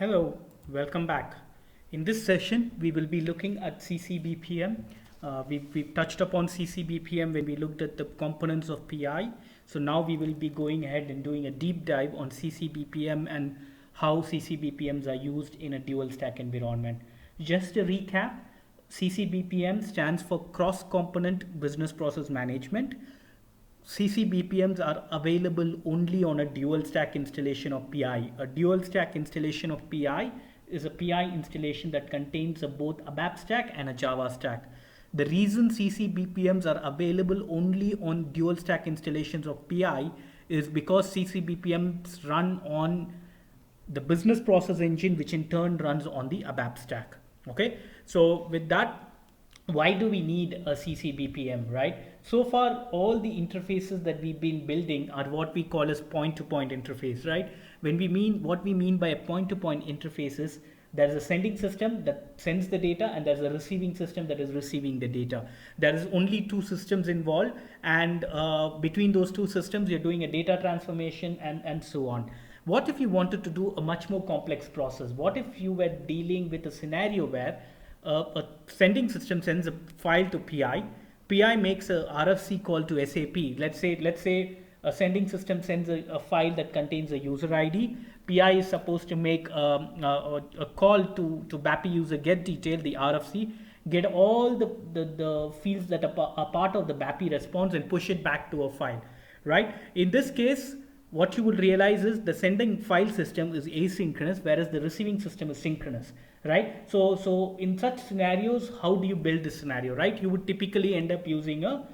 Hello, welcome back. In this session, we will be looking at CCBPM. We've touched upon CCBPM when we looked at the components of PI. So now we will be going ahead and doing a deep dive on CCBPM and how CCBPMs are used in a dual stack environment. Just a recap, CCBPM stands for Cross-Component Business Process Management. CCBPMs are available only on a dual stack installation of PI. A dual stack installation of PI is a PI installation that contains both a BAP stack and a Java stack. The reason CCBPMs are available only on dual stack installations of PI is because CCBPMs run on the business process engine, which in turn runs on the ABAP stack. Okay, so with that, why do we need a CCBPM, right? So far, all the interfaces that we've been building are what we call as point-to-point interface, right? What we mean by a point-to-point interface is there's a sending system that sends the data and there's a receiving system that is receiving the data. There is only two systems involved, and between those two systems, you're doing a data transformation and so on. What if you wanted to do a much more complex process? What if you were dealing with a scenario where a sending system sends a file to PI. PI makes a RFC call to SAP. Let's say a sending system sends a file that contains a user ID. PI is supposed to make a call to BAPI user get detail, the RFC, get all the fields that are part of the BAPI response and push it back to a file, right? In this case, what you will realize is the sending file system is asynchronous, whereas the receiving system is synchronous, right? So in such scenarios, how do you build this scenario, right? You would typically end up using a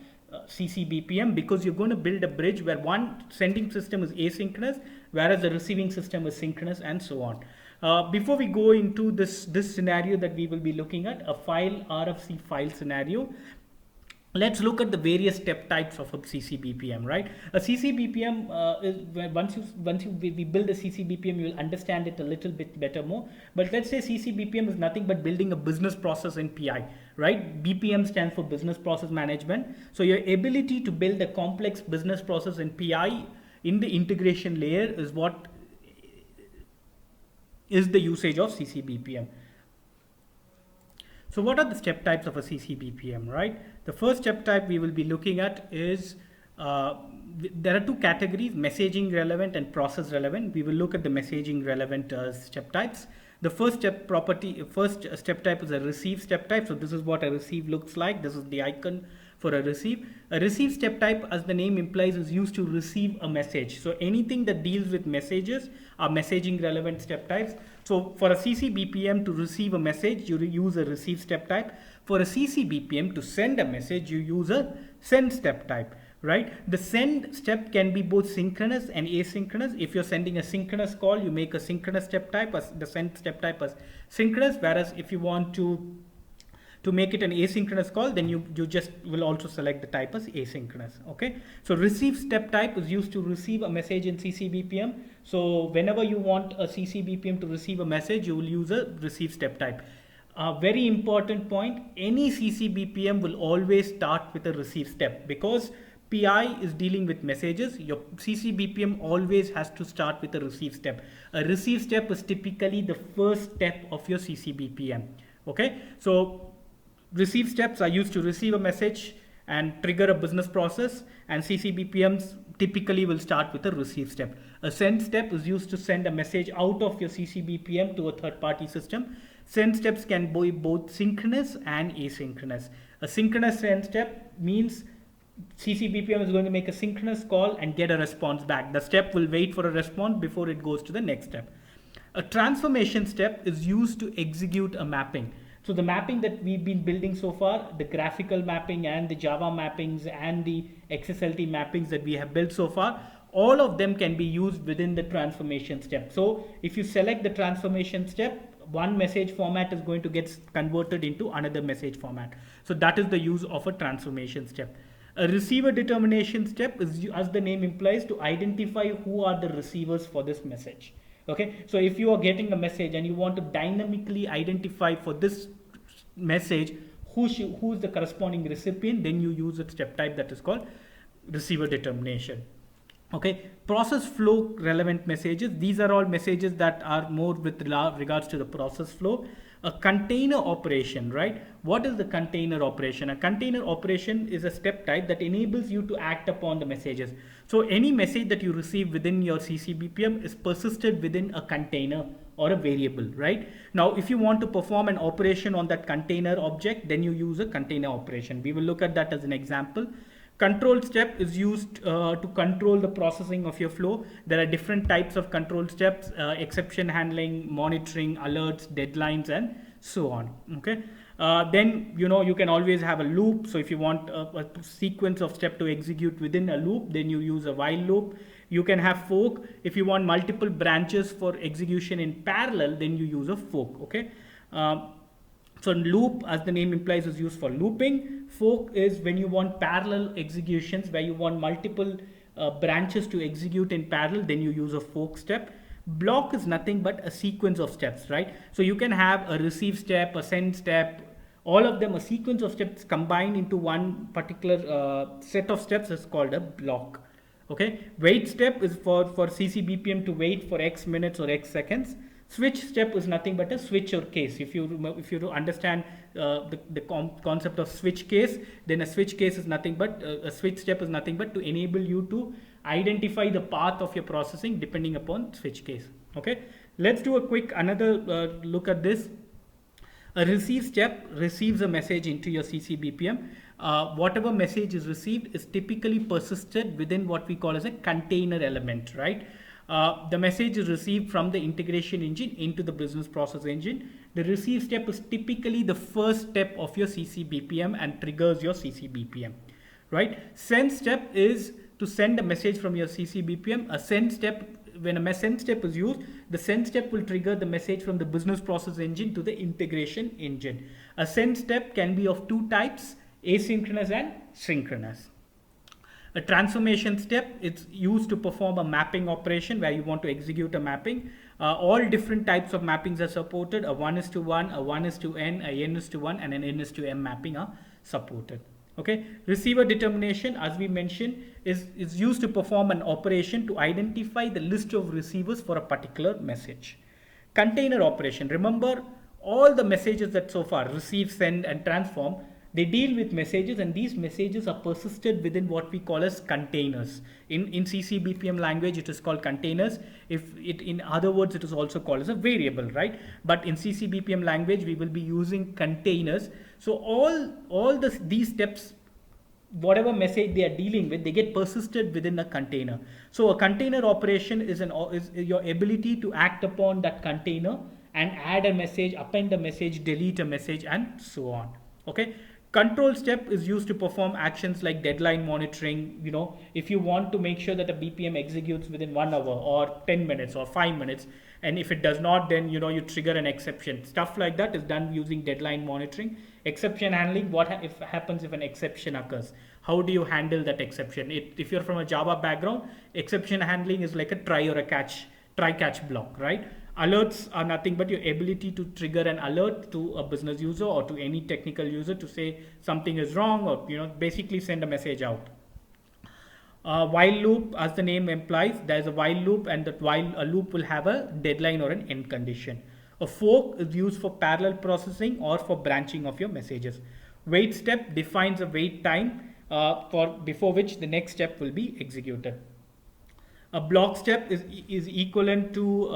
CCBPM because you're going to build a bridge where one sending system is asynchronous, whereas the receiving system is synchronous, and so on. Before we go into this scenario that we will be looking at, a RFC file scenario, let's look at the various step types of a CCBPM, right? A CCBPM is where once we build a CCBPM, you will understand it a little bit better more. But let's say CCBPM is nothing but building a business process in PI, right? BPM stands for Business Process Management. So your ability to build a complex business process in PI in the integration layer is what is the usage of CCBPM. So what are the step types of a CCBPM, right? The first step type we will be looking at is, there are two categories, messaging relevant and process relevant. We will look at the messaging relevant step types. The first step type is a receive step type. So this is what a receive looks like. This is the icon for a receive. A receive step type, as the name implies, is used to receive a message. So anything that deals with messages are messaging relevant step types. So for a CCBPM to receive a message, you use a receive step type. For a CCBPM to send a message, you use a send step type, right? The send step can be both synchronous and asynchronous. If you're sending a synchronous call, you make a synchronous step type, as the send step type as synchronous, whereas if you want to make it an asynchronous call, then you just will also select the type as asynchronous. Okay, so receive step type is used to receive a message in CCBPM. So whenever you want a CCBPM to receive a message, you will use a receive step type. Very important point, any CCBPM will always start with a receive step because PI is dealing with messages. Your CCBPM always has to start with a receive step. A receive step is typically the first step of your CCBPM. Okay, so receive steps are used to receive a message and trigger a business process, and CCBPMs typically will start with a receive step. A send step is used to send a message out of your CCBPM to a third-party system. Send steps can be both synchronous and asynchronous. A synchronous send step means CCBPM is going to make a synchronous call and get a response back. The step will wait for a response before it goes to the next step. A transformation step is used to execute a mapping. So the mapping that we've been building so far, the graphical mapping and the Java mappings and the XSLT mappings that we have built so far, all of them can be used within the transformation step. So if you select the transformation step, one message format is going to get converted into another message format. So that is the use of a transformation step. A receiver determination step is, as the name implies, to identify who are the receivers for this message. Okay, so if you are getting a message and you want to dynamically identify for this message who's the corresponding recipient, then you use a step type that is called receiver determination. Okay, process flow relevant messages. These are all messages that are more with regards to the process flow. A container operation, right? What is the container operation? A container operation is a step type that enables you to act upon the messages. So any message that you receive within your CCBPM is persisted within a container or a variable, right? Now, if you want to perform an operation on that container object, then you use a container operation. We will look at that as an example. Control step is used to control the processing of your flow. There are different types of control steps, exception handling, monitoring, alerts, deadlines, and so on. Okay. Then you can always have a loop. So if you want a sequence of steps to execute within a loop, then you use a while loop. You can have fork. If you want multiple branches for execution in parallel, then you use a fork. Okay. So loop, as the name implies, is used for looping. Fork is when you want parallel executions, where you want multiple branches to execute in parallel, then you use a fork step. Block is nothing but a sequence of steps, right? So you can have a receive step, a send step, all of them a sequence of steps combined into one particular set of steps is called a block. Okay, wait step is for CCBPM to wait for X minutes or X seconds. Switch step is nothing but a switch or case. If you understand the concept of switch case, then a switch case is nothing but a switch step is nothing but to enable you to identify the path of your processing depending upon switch case. Okay, let's do a quick another look at this. A receive step receives a message into your CCBPM. Whatever message is received is typically persisted within what we call as a container element, right? The message is received from the integration engine into the business process engine. The receive step is typically the first step of your CCBPM and triggers your CCBPM, right? Send step is to send a message from your CCBPM. A send step, when a send step is used, the send step will trigger the message from the business process engine to the integration engine. A send step can be of two types, asynchronous and synchronous. A transformation step, it's used to perform a mapping operation where you want to execute a mapping. All different types of mappings are supported. A 1:1, a 1:n, a n:1, and an n:m mapping are supported. Okay. Receiver determination, as we mentioned, is used to perform an operation to identify the list of receivers for a particular message. Container operation, remember all the messages that so far receive, send, and transform, they deal with messages, and these messages are persisted within what we call as containers. In CCBPM language, it is called containers. In other words, it is also called as a variable, right? But in CCBPM language, we will be using containers. So these steps, whatever message they are dealing with, they get persisted within a container. So a container operation is your ability to act upon that container and add a message, append a message, delete a message, and so on. Okay. Control step is used to perform actions like deadline monitoring. If you want to make sure that a BPM executes within 1 hour or 10 minutes or 5 minutes, and if it does not, then you trigger an exception. Stuff like that is done using deadline monitoring. Exception handling, what happens if an exception occurs? How do you handle that exception? If you're from a Java background, exception handling is like a try catch block, right? Alerts are nothing but your ability to trigger an alert to a business user or to any technical user to say something is wrong, or basically send a message out. While loop, as the name implies, there is a while loop, and that while a loop will have a deadline or an end condition. A fork is used for parallel processing or for branching of your messages. Wait step defines a wait time before which the next step will be executed. A block step is equivalent to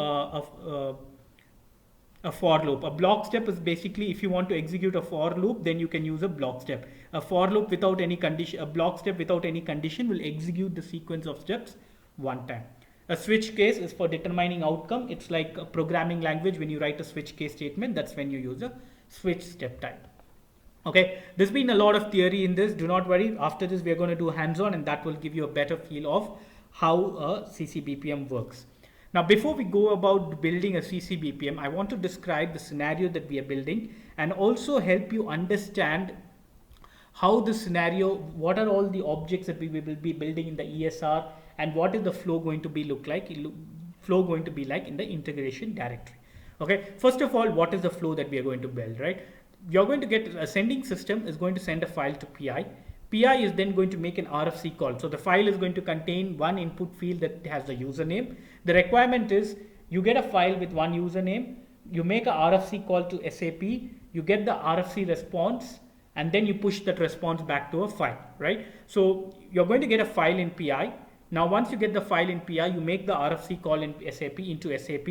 a for loop. A block step is basically, if you want to execute a for loop, then you can use a block step. A for loop without any condition, a block step without any condition will execute the sequence of steps one time. A switch case is for determining outcome. It's like a programming language. When you write a switch case statement, that's when you use a switch step type. Okay, there's been a lot of theory in this. Do not worry. After this, we're going to do hands-on, and that will give you a better feel of how a CCBPM works. Now, before we go about building a CCBPM, I want to describe the scenario that we are building and also help you understand how the scenario, what are all the objects that we will be building in the ESR, and what is the flow going to be like in the integration directory. Okay, first of all, what is the flow that we are going to build, right? You're going to get a sending system is going to send a file to PI. PI is then going to make an RFC call. So the file is going to contain one input field that has the username. The requirement is you get a file with one username, you make a RFC call to SAP, you get the RFC response, and then you push that response back to a file, right? So you're going to get a file in PI. Now, once you get the file in PI, you make the RFC call in SAP into SAP.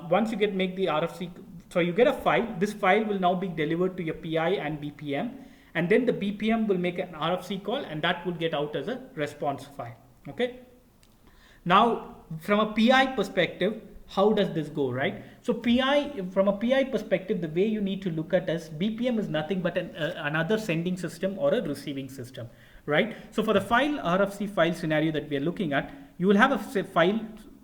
Once you make the RFC, so you get a file. This file will now be delivered to your PI and BPM, and then the BPM will make an RFC call, and that will get out as a response file. Okay. Now, from a PI perspective, how does this go, right? So from a PI perspective, the way you need to look at is BPM is nothing but another sending system or a receiving system, right? So for the RFC file scenario that we are looking at, you will have a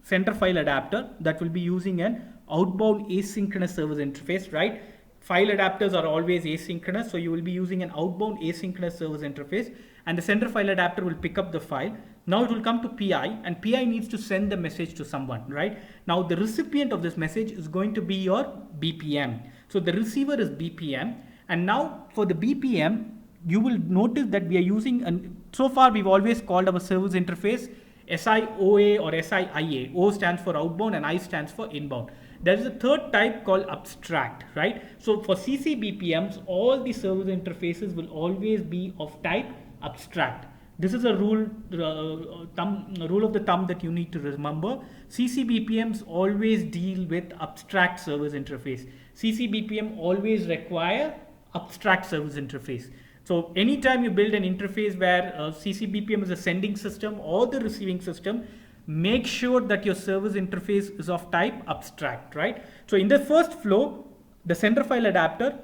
center file adapter that will be using an outbound asynchronous service interface, right? File adapters are always asynchronous, so you will be using an outbound asynchronous service interface, and the center file adapter will pick up the file. Now it will come to PI, and PI needs to send the message to someone, right? Now the recipient of this message is going to be your BPM. So the receiver is BPM, and now for the BPM, you will notice that we are using, so far we've always called our service interface SIOA or SIIA. O stands for outbound and I stands for inbound. There is a third type called abstract, right? So for CCBPMs, all the service interfaces will always be of type abstract. This is a rule of the thumb that you need to remember. CCBPMs always deal with abstract service interface. CCBPM always require abstract service interface. So anytime you build an interface where CCBPM is a sending system or the receiving system, make sure that your service interface is of type abstract, right? So in the first flow, the center file adapter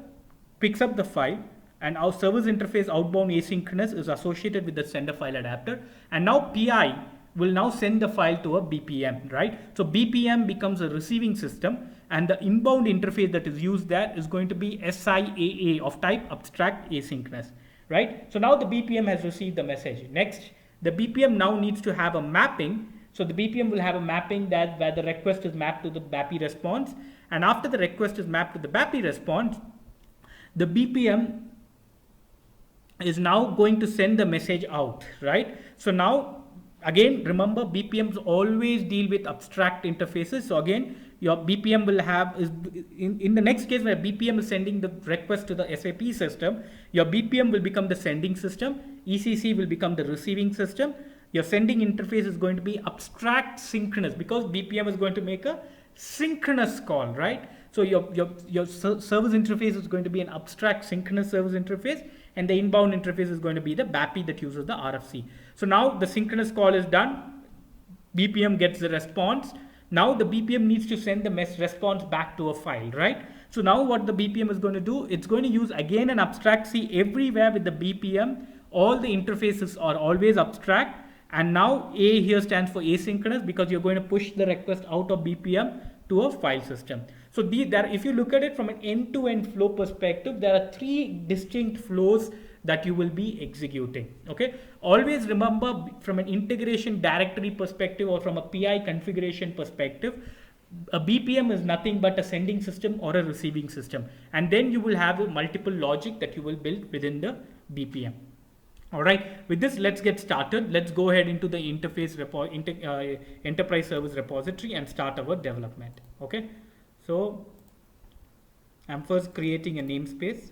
picks up the file, and our service interface outbound asynchronous is associated with the sender file adapter. And now PI will now send the file to a BPM, right? So BPM becomes a receiving system, and the inbound interface that is used there is going to be SIAA of type abstract asynchronous, right? So now the BPM has received the message. Next, the BPM now needs to have a mapping. So the BPM will have a mapping that where the request is mapped to the BAPI response, and after the request is mapped to the BAPI response, the BPM is now going to send the message out, right? So now, again, remember BPMs always deal with abstract interfaces. So again, your BPM will have, in the next case where BPM is sending the request to the SAP system, your BPM will become the sending system, ECC will become the receiving system. Your sending interface is going to be abstract synchronous because BPM is going to make a synchronous call, right? So your service interface is going to be an abstract synchronous service interface, and the inbound interface is going to be the BAPI that uses the RFC. So now the synchronous call is done. BPM gets the response. Now the BPM needs to send the response back to a file, right? So now what the BPM is going to do, it's going to use again an abstract. See, everywhere with the BPM, all the interfaces are always abstract. And now A here stands for asynchronous because you're going to push the request out of BPM to a file system. So if you look at it from an end-to-end flow perspective, there are three distinct flows that you will be executing. Okay. Always remember, from an integration directory perspective or from a PI configuration perspective, a BPM is nothing but a sending system or a receiving system. And then you will have a multiple logic that you will build within the BPM. All right, with this, let's get started. Let's go ahead into the interface enterprise service repository and start our development. Okay, so I'm first creating a namespace.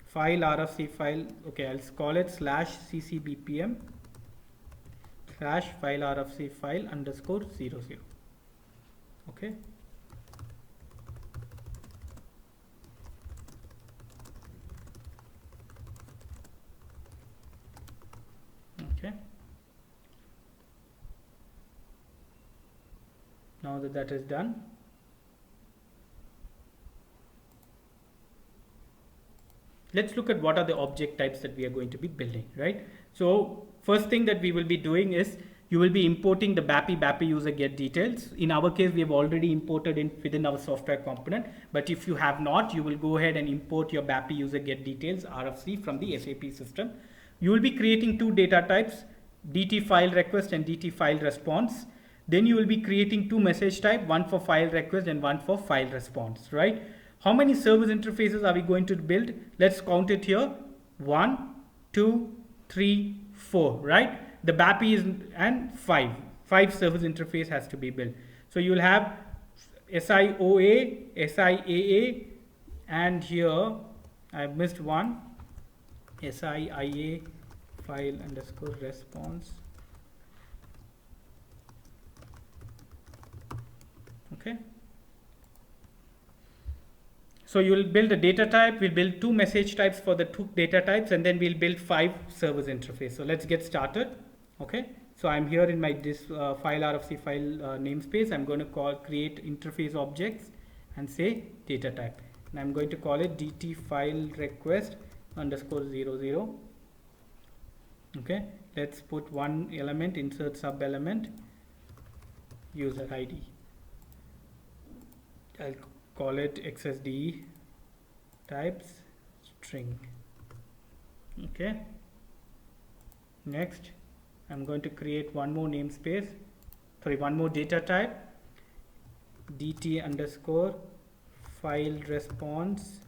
File RFC file. Okay, I'll call it /CCBPM /file RFC file _00. Okay. Okay. Now that is done, let's look at what are the object types that we are going to be building, right? So first thing that we will be doing is you will be importing the BAPI user get details. In our case, we have already imported within our software component, but if you have not, you will go ahead and import your BAPI user get details RFC from the SAP system. You will be creating two data types, DT file request and DT file response. Then you will be creating two message type, one for file request and one for file response, right? How many service interfaces are we going to build? Let's count it here. 1, 2, 3, 4, right? The BAPI is and 5. 5 service interface has to be built. So you will have SIOA, SIAA, and here I missed one, SIIA file underscore response. Okay. So you will build a data type, we'll build two message types for the two data types, and then we'll build 5 service interface. So let's get started. Okay. So I'm here in my file RFC file namespace. I'm going to create interface objects and say data type. And I'm going to call it DT file request underscore 00. Okay. Let's put one element, insert sub element, user ID. I'll call it XSDE types string. Okay. Next, I'm going to create one more namespace, one more data type, DT underscore file response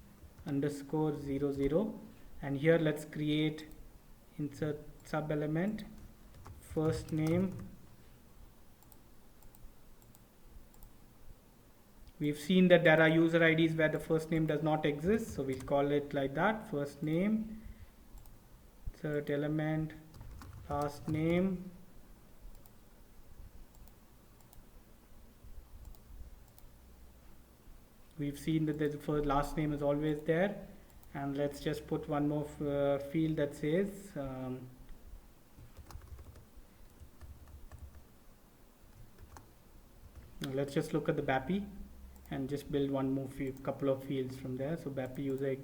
underscore 00, and here let's create insert sub element, first name. We've seen that there are user IDs where the first name does not exist, so we'll call it like that, first name, insert element, last name, we've seen that the first last name is always there, and let's just put one more field that says let's just look at the BAPI and just build one more couple of fields from there. So BAPI user,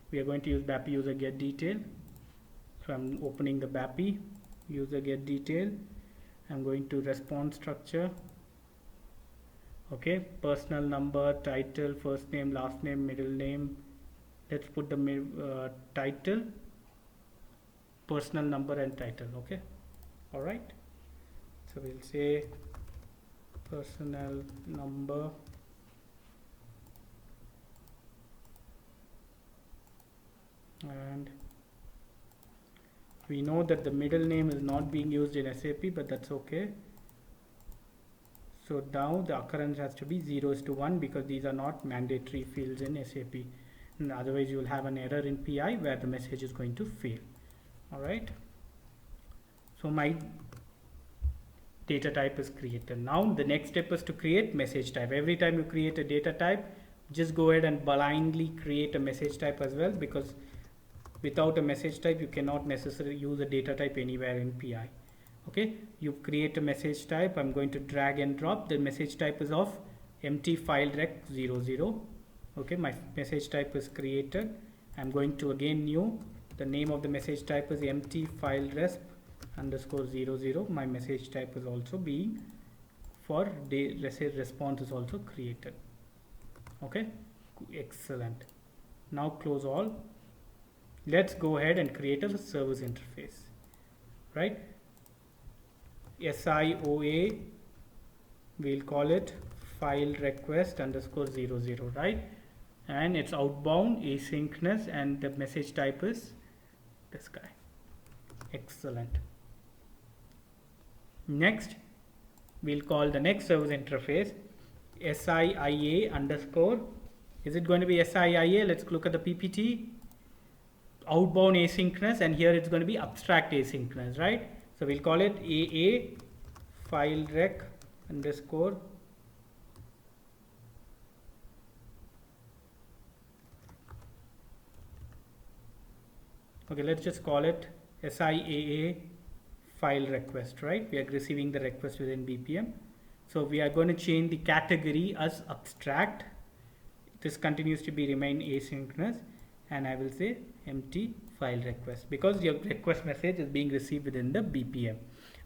we are going to use BAPI user get detail. So I'm opening the BAPI user get detail. I'm going to response structure. Okay, personal number, title, first name, last name, middle name. Let's put the title, personal number and title. Okay, all right. So we'll say personal number, and we know that the middle name is not being used in SAP, but that's okay. So now the occurrence has to be 0:1 because these are not mandatory fields in SAP, and otherwise you will have an error in PI where the message is going to fail. All right, so my data type is created. Now the next step is to create message type. Every time you create a data type, just go ahead and blindly create a message type as well, because without a message type you cannot necessarily use a data type anywhere in PI. Okay, you create a message type. I'm going to drag and drop. The message type is of empty file rec 00. Okay, my message type is created. I'm going to again new, the name of the message type is empty file resp underscore 00. My message type is also being for response is also created. Okay, excellent. Now close all. Let's go ahead and create a service interface, right? SIOA, we'll call it file request underscore 00, right? And it's outbound, asynchronous, and the message type is this guy. Excellent. Next, we'll call the next service interface SIIA underscore. Is it going to be SIIA? Let's look at the PPT. Outbound asynchronous, and here it's going to be abstract asynchronous, right? So we'll call it AA file rec underscore okay, let's just call it SIAA file request, right? We are receiving the request within BPM. So we are going to change the category as abstract. This continues to be remain asynchronous, and I will say empty file request because your request message is being received within the BPM,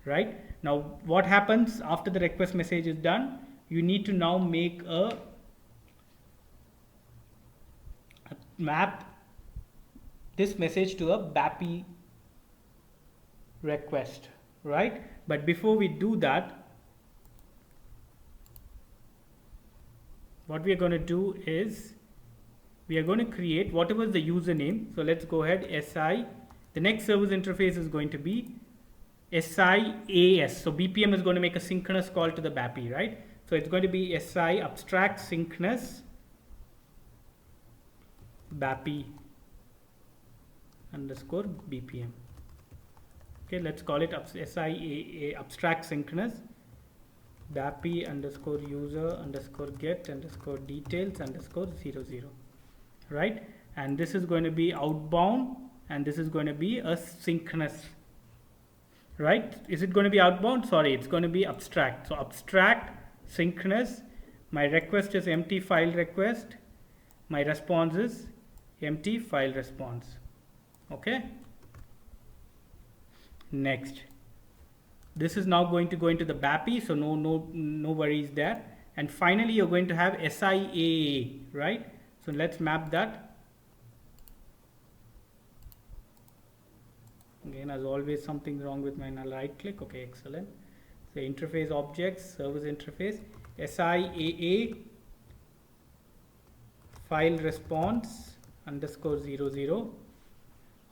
right? Now what happens after the request message is done? You need to now make a map this message to a BAPI request, right? But before we do that, what we are going to do is we are going to create whatever is the username. So let's go ahead, SI. The next service interface is going to be SIAS. So BPM is going to make a synchronous call to the BAPI, right? So it's going to be SI abstract synchronous BAPI underscore BPM. Okay, let's call it SIAA abstract synchronous BAPI underscore user underscore get underscore details underscore 00, right? And this is going to be outbound, and this is going to be a synchronous, right? Is it going to be outbound? Sorry, it's going to be abstract. So abstract synchronous. My request is empty file request. My response is empty file response. Okay. Next, this is now going to go into the BAPI, so no worries there. And finally, you're going to have SIAA, right? So let's map that. Again, as always, something wrong with my right click. Okay, excellent. So interface objects, service interface, SIAA file response underscore 00.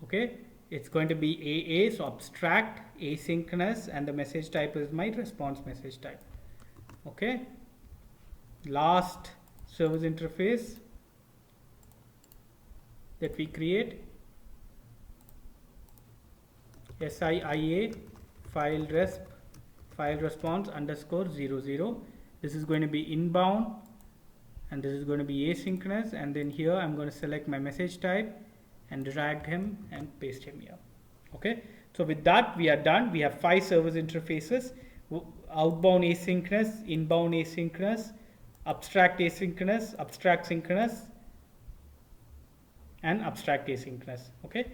Okay. It's going to be AA, so abstract, asynchronous, and the message type is my response message type. Okay. Last service interface that we create, SIIA file response underscore 00. This is going to be inbound, and this is going to be asynchronous, and then here I'm going to select my message type and drag him and paste him here. Okay, so with that we are done. We have 5 service interfaces: outbound asynchronous, inbound asynchronous, abstract asynchronous, abstract synchronous, and abstract asynchronous. Okay,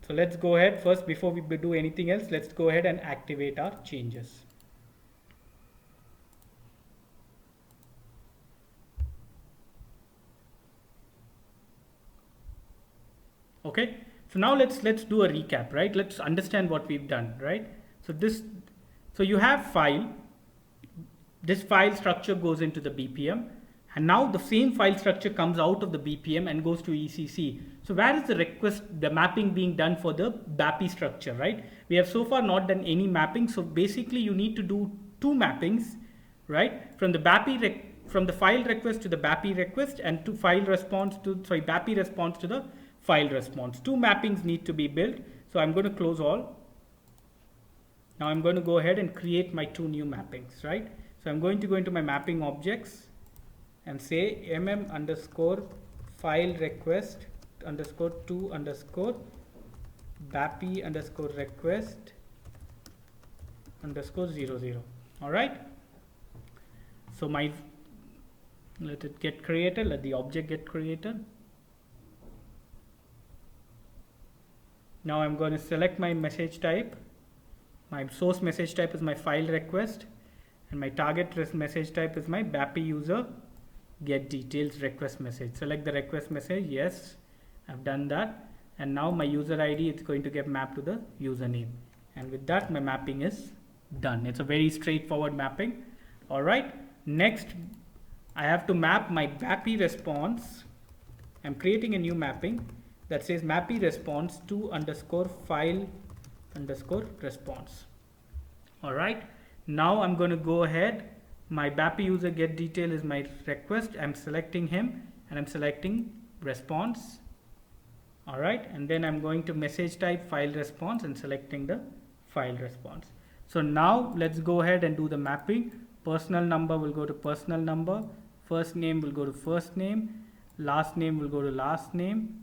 so let's go ahead first, before we do anything else, let's go ahead and activate our changes. Okay, so now let's do a recap, right? Let's understand what we've done, right? So you have file. This file structure goes into the BPM, and now the same file structure comes out of the BPM and goes to ECC. So where is the mapping being done for the BAPI structure, right? We have so far not done any mapping. So basically you need to do 2 mappings, right? From the file request to the BAPI request, and to BAPI response to the file response. 2 mappings need to be built. So I'm going to close all. Now I'm going to go ahead and create my 2 new mappings, right? So I'm going to go into my mapping objects and say underscore file request underscore to underscore BAPI underscore request underscore 00. All right. So let it get created. Let the object get created. Now I'm going to select my message type. My source message type is my file request, and my target message type is my BAPI user get details request message. Select the request message. Yes, I've done that. And now my user ID is going to get mapped to the username. And with that, my mapping is done. It's a very straightforward mapping. All right. Next, I have to map my BAPI response. I'm creating a new mapping that says BAPI response to underscore file underscore response. All right. Now I'm going to go ahead. My BAPI user get detail is my request. I'm selecting him, and I'm selecting response. All right. And then I'm going to message type file response and selecting the file response. So now let's go ahead and do the mapping. Personal number will go to personal number. First name will go to first name. Last name will go to last name.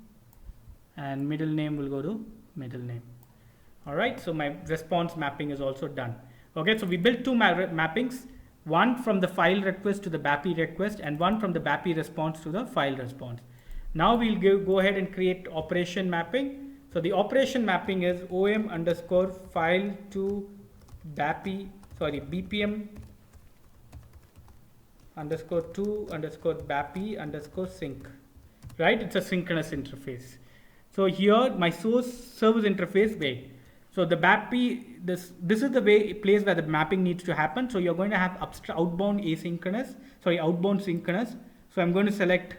And middle name will go to middle name. All right. So my response mapping is also done. Okay. So we built 2 mappings. One from the file request to the BAPI request, and one from the BAPI response to the file response. Now we'll go ahead and create operation mapping. So the operation mapping is OM underscore file to BPM underscore to underscore BAPI underscore sync. Right? It's a synchronous interface. So here my source service interface way. So the BAPI, this is the place where the mapping needs to happen. So you're going to have outbound synchronous. So So I'm going to select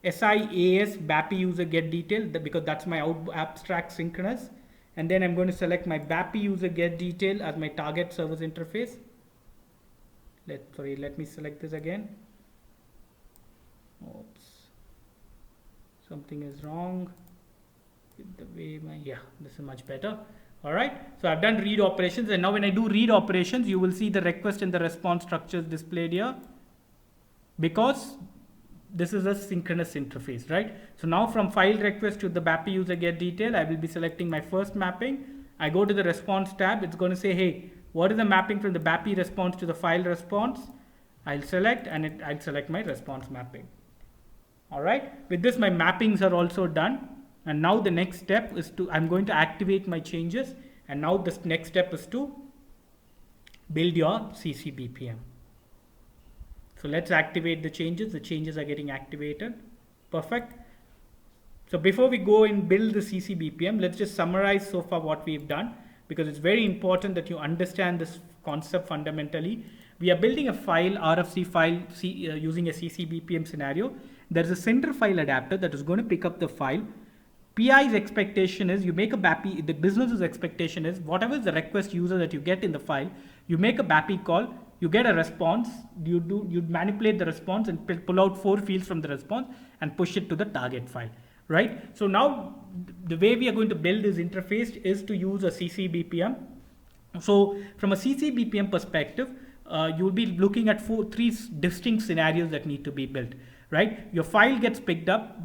SIAS BAPI user get detail because that's my abstract synchronous. And then I'm going to select my BAPI user get detail as my target service interface. Let me select this again. Oops. Something is wrong with the way this is much better. All right. So I've done read operations, and now when I do read operations, you will see the request and the response structures displayed here because this is a synchronous interface, right? So now from file request to the BAPI user get detail, I will be selecting my first mapping. I go to the response tab. It's going to say, hey, what is the mapping from the BAPI response to the file response? I'll select, and I'll select my response mapping. All right. With this, my mappings are also done. And now the next step is I'm going to activate my changes. And now this next step is to build your CCBPM. So let's activate the changes. The changes are getting activated. Perfect. So before we go and build the CCBPM, let's just summarize so far what we've done, because it's very important that you understand this concept fundamentally. We are building a file, RFC file, using a CCBPM scenario. There's a sender file adapter that is going to pick up the file. PI's expectation is you make a BAPI, the business's expectation is whatever is the request user that you get in the file, you make a BAPI call, you get a response, you manipulate the response and pull out 4 fields from the response and push it to the target file, right? So now the way we are going to build this interface is to use a CCBPM. So from a CCBPM perspective, you will be looking at 3 distinct scenarios that need to be built, right? Your file gets picked up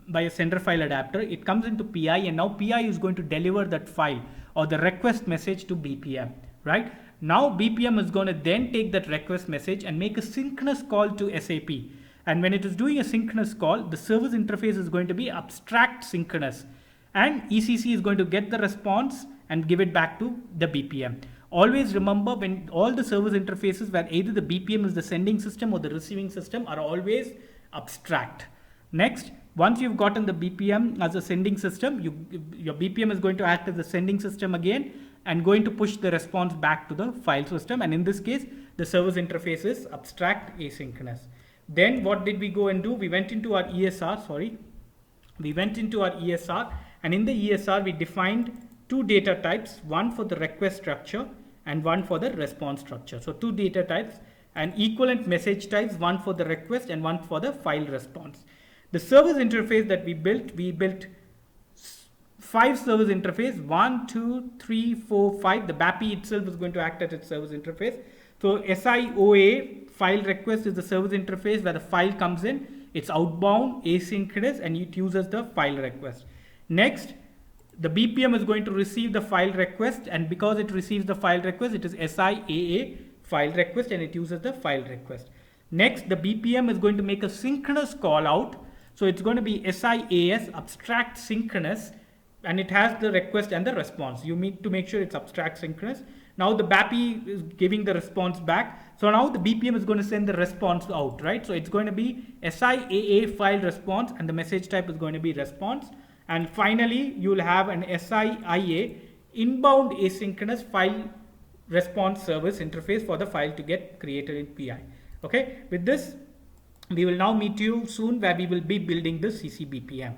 by a sender file adapter. It comes into PI, and now PI is going to deliver that file or the request message to BPM, right? Now BPM is going to then take that request message and make a synchronous call to SAP. And when it is doing a synchronous call, the service interface is going to be abstract synchronous, and ECC is going to get the response and give it back to the BPM. Always remember, when all the service interfaces where either the BPM is the sending system or the receiving system are always abstract. Next, once you've gotten the BPM as a sending system, your BPM is going to act as the sending system again and going to push the response back to the file system. And in this case, the service interface is abstract asynchronous. Then what did we go and do? We went into our ESR, and in the ESR, we defined 2 data types, one for the request structure and one for the response structure. So 2 data types and equivalent message types, one for the request and one for the file response. The service interface that we built 5 service interface, 1, 2, 3, 4, 5. The BAPI itself is going to act as its service interface. So SIOA file request is the service interface where the file comes in. It's outbound, asynchronous, and it uses the file request. Next, the BPM is going to receive the file request, and because it receives the file request, it is SIAA file request, and it uses the file request. Next, the BPM is going to make a synchronous call out. So it's going to be SIAS abstract synchronous, and it has the request and the response. You need to make sure it's abstract synchronous. Now the BAPI is giving the response back. So now the BPM is going to send the response out, right? So it's going to be SIAA file response, and the message type is going to be response. And finally, you will have an SIIA inbound asynchronous file response service interface for the file to get created in PI. Okay, with this, we will now meet you soon where we will be building the CCBPM.